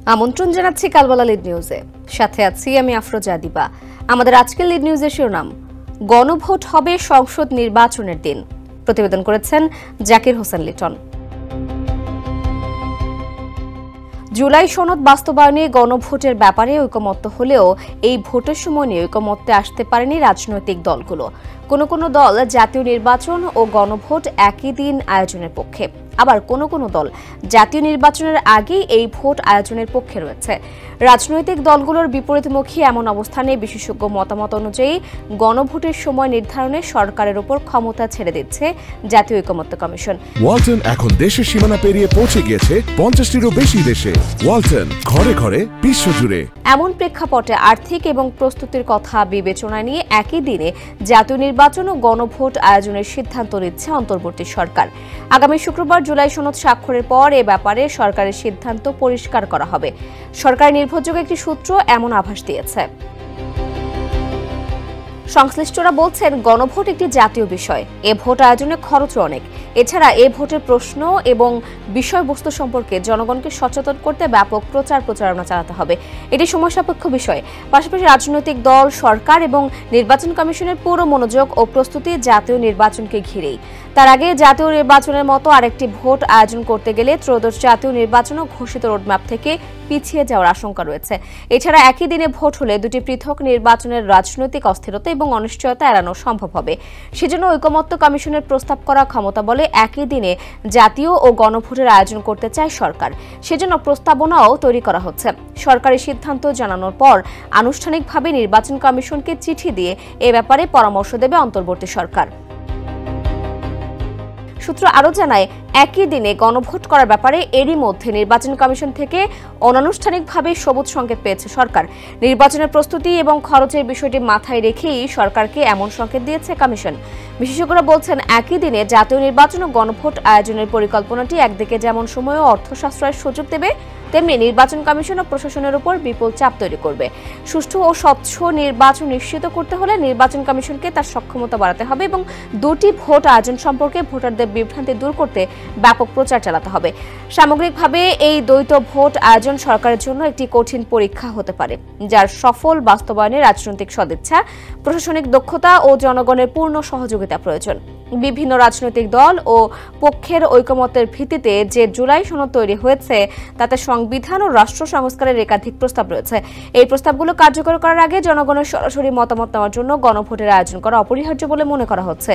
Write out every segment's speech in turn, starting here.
আমন্ত্রণ জানাচ্ছি কালবেলা লিড নিউজে। সাথে আছি আমি আফরোজা দিবা। আমাদের আজকের লিড নিউজের শিরোনাম, গণভোট হবে সংসদ নির্বাচনের দিন। প্রতিবেদন করেছেন জাকির হোসেন লিটন। জুলাই সনদ বাস্তবায়নে গণভোটের ব্যাপারে ঐকমত্য হলেও এই ভোটের সময় নিয়ে ঐকমত্যে আসতে পারেনি রাজনৈতিক দলগুলো। কোনো দল জাতীয় নির্বাচন ও গণভোট একই দিন আয়োজনের পক্ষে, আবার কোনো দল জাতীয় নির্বাচনের আগেই এই ভোট আয়োজনের পক্ষে রয়েছে। রাজনৈতিক দলগুলোর বিপরীতমুখী এমন অবস্থানে বিশেষজ্ঞ মতামত অনুযায়ী গণভোটের সময় নির্ধারণে সরকারের উপর ক্ষমতা ছেড়ে দিচ্ছে জাতীয় ঐকমত্য কমিশন। ওয়ালটন এখন দেশের সীমানা পেরিয়ে পৌঁছে গিয়েছে 50টিরও বেশি দেশে। ওয়ালটন, ঘরে ঘরে বিশ্বজুড়ে। এমন প্রেক্ষাপটে আর্থিক এবং প্রস্তুতির কথা বিবেচনায় নিয়ে একই দিনে জাতীয় নির্বাচন ও গণভোট আয়োজনের সিদ্ধান্ত নিচ্ছে অন্তর্বর্তী সরকার। আগামী শুক্রবার জুলাই সনদ স্বাক্ষরের পর এ ব্যাপারে সরকারের সিদ্ধান্ত পরিষ্কার করা হবে। সরকারের নির্ভরযোগ্য একটি সূত্র এমন আভাস দিয়েছে। সংশ্লিষ্টরা বলছেন, গণভোট একটি জাতীয় বিষয়। এ ভোট আয়োজনে খরচ অনেক। এছাড়া এ ভোটের প্রশ্ন এবং বিষয়বস্তু সম্পর্কে জনগণকে সচেতন করতে ব্যাপক প্রচারণা চালাতে হবে। এটি সময়সাপেক্ষ বিষয়। পাশাপাশি রাজনৈতিক দল, সরকার এবং নির্বাচন কমিশনের পুরো মনোযোগ ও প্রস্তুতি জাতীয় নির্বাচনকে ঘিরেই। তার আগে জাতীয় নির্বাচনের মতো আরেকটি ভোট আয়োজন করতে গেলে ত্রয়োদশ জাতীয় নির্বাচনও ঘোষিত রোডম্যাপ থেকে পিছিয়ে যাওয়ার আশঙ্কা রয়েছে। এছাড়া একই দিনে ভোট হলে দুটি পৃথক নির্বাচনের রাজনৈতিক অস্থিরতা এবং অনিশ্চয়তা এড়ানো সম্ভব হবে। সেজন্য ঐকমত্য কমিশনের প্রস্তাব করা ক্ষমতা বলে একই দিনে জাতীয় ও গণভোটের আয়োজন করতে চায় সরকার। সেজন্য প্রস্তাবনাও তৈরি করা হচ্ছে। সরকারি সিদ্ধান্ত জানানোর পর আনুষ্ঠানিকভাবে নির্বাচন কমিশনকে চিঠি দিয়ে এ ব্যাপারে পরামর্শ দেবে অন্তর্বর্তী সরকার। সূত্র আরও জানায়, একই দিনে গণভোট করার ব্যাপারে এরই মধ্যে নির্বাচন কমিশন থেকে অনানুষ্ঠানিকভাবে সবুজ সংকেত পেয়েছে সরকার। নির্বাচনের প্রস্তুতি এবং খরচের বিষয়টি মাথায় রেখেই সরকারকে এমন সংকেত দিয়েছে কমিশন। বিশেষজ্ঞরা বলছেন, একই দিনে জাতীয় নির্বাচন ও গণভোট আয়োজনের পরিকল্পনাটি একদিকে যেমন সময় ও অর্থ সাশ্রয়ের সুযোগ দেবে, তেমনি নির্বাচন কমিশন ও প্রশাসনের উপর বিপুল চাপ তৈরি করবে। সুষ্ঠু ও স্বচ্ছ নির্বাচন নিশ্চিত করতে হলে নির্বাচন কমিশনকে তার সক্ষমতা বাড়াতে হবে এবং দুটি ভোট আয়োজন সম্পর্কে ভোটারদের বিভ্রান্তি দূর করতে ব্যাপক প্রচার চালাতে হবে। সামগ্রিকভাবে এই দ্বৈত ভোট আয়োজন সরকারের জন্য একটি কঠিন পরীক্ষা হতে পারে, যার সফল বাস্তবায়নে রাজনৈতিক সদিচ্ছা, প্রশাসনিক দক্ষতা ও জনগণের পূর্ণ সহযোগিতা প্রয়োজন। বিভিন্ন রাজনৈতিক দল ও পক্ষের ঐকমত্যের ভিত্তিতে যে জুলাই সনদ তৈরি হয়েছে তাতে সংবিধান ও রাষ্ট্র সংস্কারের একাধিক প্রস্তাব রয়েছে। এই প্রস্তাবগুলো কার্যকর করার আগে জনগণের সরাসরি মতামত নেওয়ার জন্য গণভোটের আয়োজন করা অপরিহার্য বলে মনে করা হচ্ছে।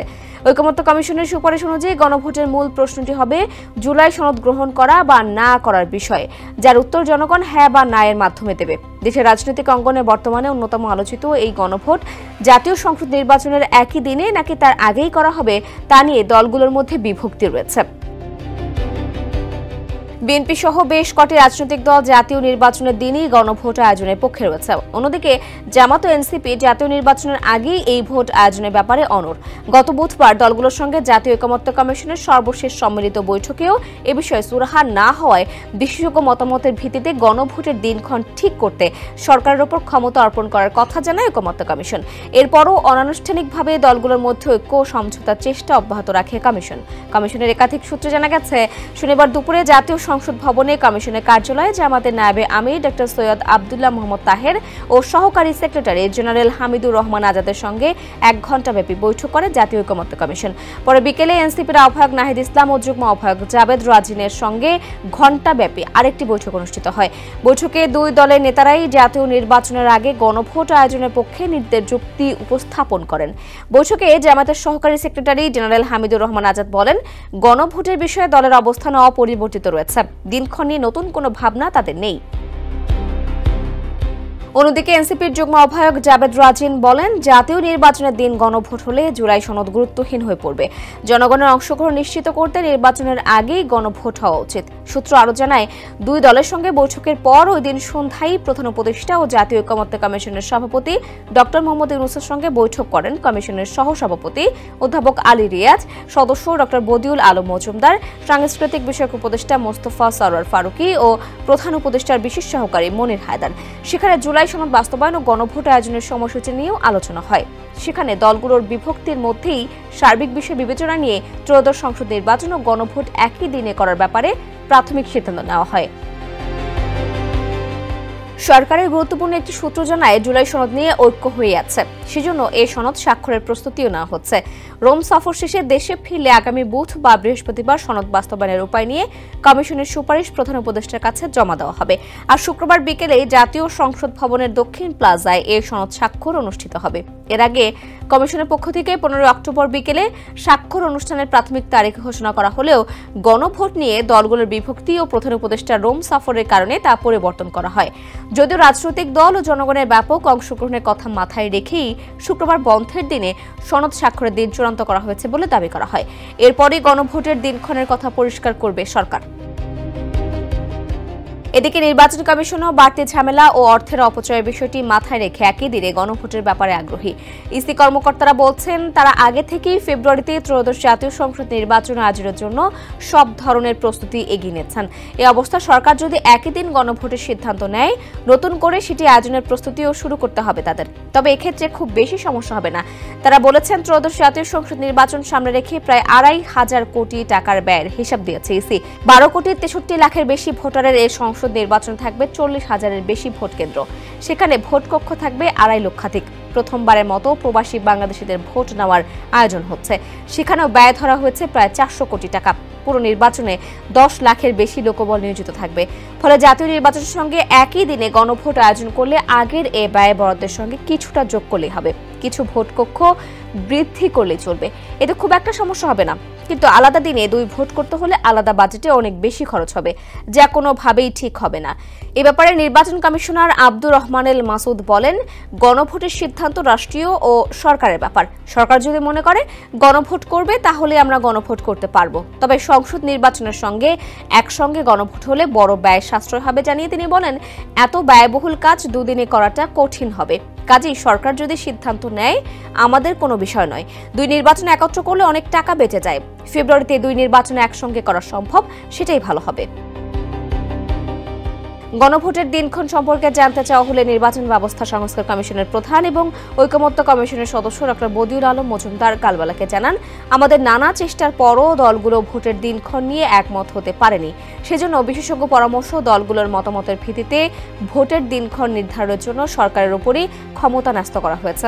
ঐকমত্য কমিশনের সুপারিশ অনুযায়ী গণভোটের মূল প্রশ্নটি হবে জুলাই সনদ গ্রহণ করা বা না করার বিষয়ে, যার উত্তর জনগণ হ্যাঁ বা না এর মাধ্যমে দেবে। দেশের রাজনৈতিক অঙ্গনে বর্তমানে অন্যতম আলোচিত এই গণভোট জাতীয় সংসদ নির্বাচনের একই দিনে নাকি তার আগেই করা হবে তা নিয়ে দলগুলোর মধ্যে বিভক্তি রয়েছে। বিএনপি সহ বেশ কটি রাজনৈতিক দল জাতীয় নির্বাচনের দিনই গণভোট আয়োজনের পক্ষে রয়েছে। অন্যদিকে জামাত ও এনসিপি জাতীয় নির্বাচনের আগেই এই ভোট আয়োজনের ব্যাপারে অনড়। গত বুধবার দলগুলোর সঙ্গে জাতীয় ঐকমত্য কমিশনের সর্বশেষ সম্মিলিত বৈঠকেও এ বিষয়ে সুরাহা না হওয়ায় বিশেষজ্ঞ মতামতের ভিত্তিতে গণভোটের দিনক্ষণ ঠিক করতে সরকারের উপর ক্ষমতা অর্পণ করার কথা জানায় ঐকমত্য কমিশন। এরপরও অনানুষ্ঠানিকভাবে দলগুলোর মধ্যে ঐক্য সমঝোতার চেষ্টা অব্যাহত রাখে কমিশন। কমিশনের একাধিক সূত্রে জানা গেছে, শনিবার দুপুরে জাতীয় সংসদ ভবনে কমিশনের কার্যালয়ে জামাতের নায়েবে আমির ডক্টর সৈয়দ আব্দুল্লাহ মোহাম্মদ তাহের ও সহকারী সেক্রেটারি জেনারেল হামিদুর রহমান আজাদের সঙ্গে 1 ঘণ্টাব্যাপী বৈঠক করে জাতীয় ঐকমত্য কমিশন। পরে বিকেলে এনসিপির আহ্বায়ক নাহিদ ইসলাম ও যুগ্ম আহ্বায়ক জাবেদ রাজিনের সঙ্গে ঘণ্টাব্যাপী আরেকটি বৈঠক অনুষ্ঠিত হয়। বৈঠকে দুই দলের নেতারাই জাতীয় নির্বাচনের আগে গণভোট আয়োজনের পক্ষে নিজেদের যুক্তি উপস্থাপন করেন। বৈঠকে জামাতের সহকারী সেক্রেটারি জেনারেল হামিদুর রহমান আজাদ বলেন, গণভোটের বিষয়ে দলের অবস্থান অপরিবর্তিত রয়েছে। দিনক্ষণ নিয়ে নতুন কোনো ভাবনা তাদের নেই। অন্যদিকে এনসিপির যুগ্ম আহ্বায়ক জাবেদ রাজিন বলেন, জাতীয় নির্বাচনের দিন গণভোট হলে জুলাই সনদ গুরুত্বহীন হয়ে পড়বে। জনগণের অংশগ্রহণ নিশ্চিত করতে নির্বাচনের আগেই গণভোট হওয়া উচিত। সূত্র আরও জানায়, দুই দলের সঙ্গে বৈঠকের পর ওই দিন সন্ধ্যায় প্রধান উপদেষ্টা ও জাতীয় ঐকমত্য কমিশনের সভাপতি ডক্টর মোহাম্মদ ইউনূসের সঙ্গে বৈঠক করেন কমিশনের সহসভাপতি অধ্যাপক আলী রিয়াজ, সদস্য ডক্টর বদিউল আলম মজুমদার, সাংস্কৃতিক বিষয়ক উপদেষ্টা মোস্তফা সরওয়ার ফারুকী ও প্রধান উপদেষ্টার বিশেষ সহকারী মনির হায়দার। সেখানে জুলাই সনদ বাস্তবায়ন ও গণভোট আয়োজনের সময়সূচি নিয়েও আলোচনা হয়। সেখানে দলগুলোর বিভক্তির মধ্যেই সার্বিক বিষয় বিবেচনা নিয়ে ত্রয়োদশ সংসদ নির্বাচন ও গণভোট একই দিনে করার ব্যাপারে প্রাথমিক সিদ্ধান্ত নেওয়া হয়। সরকারের গুরুত্বপূর্ণ একটি সূত্র জানায়, জুলাই সনদ নিয়ে ঐক্য হয়ে আছে, সেজন্য এই সনদ স্বাক্ষরের প্রস্তুতিও নেওয়া হচ্ছে। রোম সফর শেষে দেশে ফিরলে আগামী বুধ বা বৃহস্পতিবার সনদ বাস্তবায়নের উপায় নিয়ে কমিশনের সুপারিশ প্রধান উপদেষ্টার কাছে জমা দেওয়া হবে। আর শুক্রবার বিকেলে জাতীয় সংসদ ভবনের দক্ষিণ প্লাজায় এই সনদ স্বাক্ষর অনুষ্ঠিত হবে। এর আগে কমিশনের পক্ষ থেকে 15 অক্টোবর বিকেলে স্বাক্ষর অনুষ্ঠানের প্রাথমিক তারিখ ঘোষণা করা হলেও গণভোট নিয়ে দলগুলোর বিভক্তি ও প্রধান উপদেষ্টার রোম সফরের কারণে তা পরিবর্তন করা হয়। যদিও রাজনৈতিক দল ও জনগণের ব্যাপক অংশগ্রহণের কথা মাথায় রেখেই শুক্রবার বন্ধের দিনে সনদ স্বাক্ষরের দিন চূড়ান্ত করা হয়েছে বলে দাবি করা হয়। এরপরই গণভোটের দিনক্ষণের কথা পরিষ্কার করবে সরকার। এদিকে নির্বাচন কমিশনও বাড়তি ঝামেলা ও অর্থের অপচয়ের বিষয়টি মাথায় রেখে একই দিনে গণভোটের ব্যাপারে আগ্রহী। ইসি কর্মকর্তারা বলছেন, তারা আগে থেকেই ফেব্রুয়ারিতে ত্রয়োদশ জাতীয় সংসদ নির্বাচন আয়োজনের জন্য সব ধরনের প্রস্তুতি এগিয়ে নিচ্ছেন। এই অবস্থা সরকার যদি একই দিন গণভোটের সিদ্ধান্ত নেয়, নতুন করে সেটি আয়োজনের প্রস্তুতিও শুরু করতে হবে তাদের। তবে এক্ষেত্রে খুব বেশি সমস্যা হবে না। তারা বলেছেন, ত্রয়োদশ জাতীয় সংসদ নির্বাচন সামনে রেখে প্রায় 2,500 কোটি টাকার ব্যয়ের হিসাব দিয়েছে ইসি। 12 কোটি 63 লাখের বেশি ভোটারের এই সংসদ নির্বাচন থাকবে 40,000-এর বেশি ভোট কেন্দ্র। সেখানে ভোট কক্ষ থাকবে 2.5 লক্ষাধিক। প্রথমবারের মতো প্রবাসী বাংলাদেশিদের ভোট নেওয়ার আয়োজন হচ্ছে। সেখানেও ব্যয় ধরা হয়েছে প্রায় 400 কোটি টাকা। পুরো নির্বাচনে 10 লাখের বেশি লোকবল নিয়োজিত থাকবে। ফলে জাতীয় নির্বাচনের সঙ্গে একই দিনে গণভোট আয়োজন করলে আগের এ ব্যয় বরাদ্দের সঙ্গে কিছুটা যোগ করলেই হবে। কিছু ভোট কক্ষ বৃদ্ধি করলেই চলবে। এতে খুব একটা সমস্যা হবে না। কিন্তু আলাদা দিনে 2 ভোট করতে হলে আলাদা বাজেটে অনেক বেশি খরচ হবে, যা কোনোভাবেই ঠিক হবে না। এ ব্যাপারে নির্বাচন কমিশনার আব্দুর রহমান এল মাসুদ বলেন, গণভোটের সিদ্ধান্ত রাষ্ট্রীয় ও সরকারের ব্যাপার। সরকার যদি মনে করে গণভোট করবে, তাহলে আমরা গণভোট করতে পারবো। তবে সংসদ নির্বাচনের সঙ্গে একসঙ্গে গণভোট হলে বড় ব্যয় সাশ্রয় হবে জানিয়ে তিনি বলেন, এত ব্যয়বহুল কাজ 2 দিনে করাটা কঠিন হবে। কাজেই সরকার যদি সিদ্ধান্ত নেয়, আমাদের কোনো বিষয় নয়। 2 নির্বাচন একত্র করলে অনেক টাকা বেঁচে যায়। ফেব্রুয়ারিতে 2 নির্বাচন একসঙ্গে করা সম্ভব, সেটাই ভালো হবে। গণভোটের দিনক্ষণ সম্পর্কে জানতে চাওয়া হলে নির্বাচন ব্যবস্থা সংস্কার কমিশনের প্রধান এবং ঐকমত্য কমিশনের সদস্য ডক্টর বদিউল আলম মজুমদার কালবেলাকে জানান, আমাদের নানা চেষ্টার পরও দলগুলো ভোটের দিনক্ষণ নিয়ে একমত হতে পারেনি। সেজন্য বিশেষজ্ঞ পরামর্শ দলগুলোর মতামতের ভিত্তিতে ভোটের দিনক্ষণ নির্ধারণের জন্য সরকারের উপরই ক্ষমতা ন্যস্ত করা হয়েছে।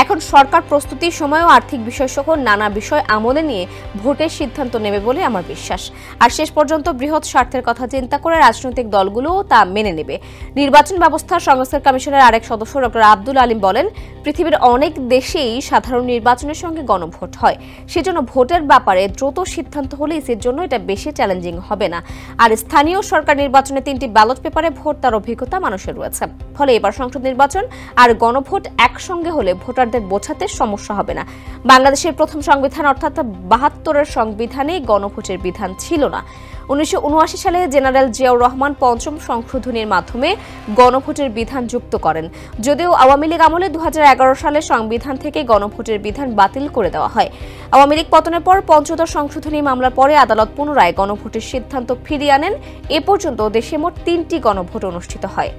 এখন সরকার প্রস্তুতির সময় ও আর্থিক বিষয়সহ নানা বিষয় আমলে নিয়ে ভোটের সিদ্ধান্ত নেবে বলে আমার বিশ্বাস। আর শেষ পর্যন্ত বৃহৎ স্বার্থের কথা চিন্তা করে রাজনৈতিক দলগুলো তা মেনে নেবে। নির্বাচন ব্যবস্থা সংস্কার কমিশনের আরেক সদস্য ডক্টর আব্দুল আলিম বলেন, পৃথিবীর অনেক দেশেই সাধারণ নির্বাচনের সঙ্গে গণভোট হয়। সেজন্য ভোটের ব্যাপারে দ্রুত সিদ্ধান্ত হলে ইসির জন্য এটা বেশি চ্যালেঞ্জিং হবে না। আর স্থানীয় সরকার নির্বাচনে 3টি ব্যালট পেপারে ভোট তার অভিজ্ঞতা মানুষের রয়েছে। ফলে এবার সংসদ নির্বাচন আর গণভোট একসঙ্গে হলে ভোটারদের বোঝাতে সমস্যা হবে না। বাংলাদেশের প্রথম সংবিধান অর্থাৎ 72-এর সংবিধানে গণভোটের বিধান ছিল না। 1979 সালে জেনারেল জিয়াউর রহমান 5ম সংশোধনীর মাধ্যমে গণভোটের বিধান যুক্ত করেন। যদিও আওয়ামী লীগ আমলে 2011 সালে সংবিধান থেকে গণভোটের বিধান বাতিল করে দেওয়া হয়। আওয়ামী লীগ পতনের পর 5ম সংশোধনী মামলার পরে আদালত পুনরায় গণভোটের সিদ্ধান্ত ফিরিয়ে আনেন। এ পর্যন্ত দেশে মোট 3টি গণভোট অনুষ্ঠিত হয়।